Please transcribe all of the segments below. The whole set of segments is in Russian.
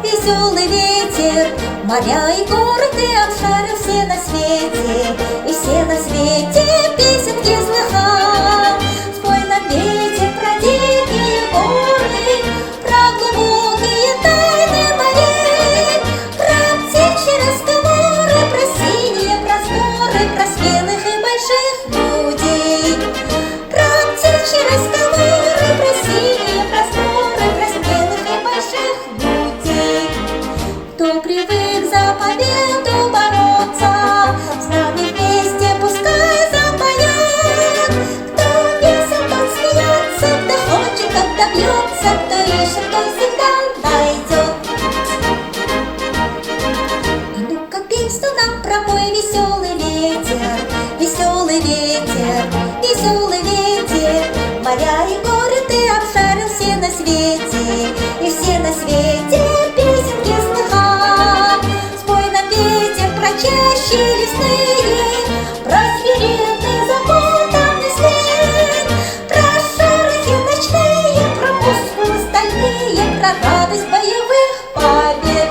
веселый ветер, моря и горы ты обшарил все на свете, и все на свете песенки слыхал. Спой нам, ветер, про дикие горы, про глубокие тайны морей, про птичьи разговоры, про синие просторы, про смелых и больших людей. Про птичьи разговоры, про синие просторы, про смелых и больших людей. Кто привык за победу бороться, с нами вместе пускай запоет. Кто весел, тот смеется, кто хочет, тот добьется, кто ищет, тот всегда найдет. И ну-ка песню нам пропой, веселый ветер, веселый ветер, веселый ветер. Моря и горы ты обшарил все на свете, и все на свете песенки слыхал. Спой нам, ветер, про чащи лесные, про свирепый запутанный след, про шорохи ночные, про мускулы стальные, про радость боевых побед.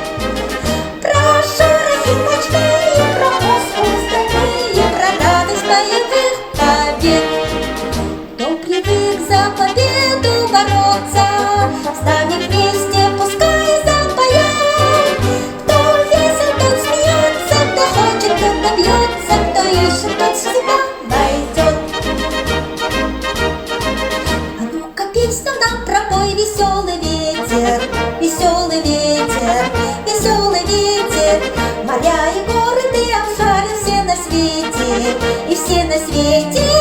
Про шорохи ночные, про мускулы стальные, про радость боевых побед. Кто привык за победу бороться, с нами вместе пускай запоет. Кто весел, тот смеется, кто хочет, тот добьется, кто ищет, тот всегда найдет. А ну-ка песню нам пропой, веселый ветер, веселый ветер, веселый ветер. Моря и горы ты обшарил все на свете, и все на свете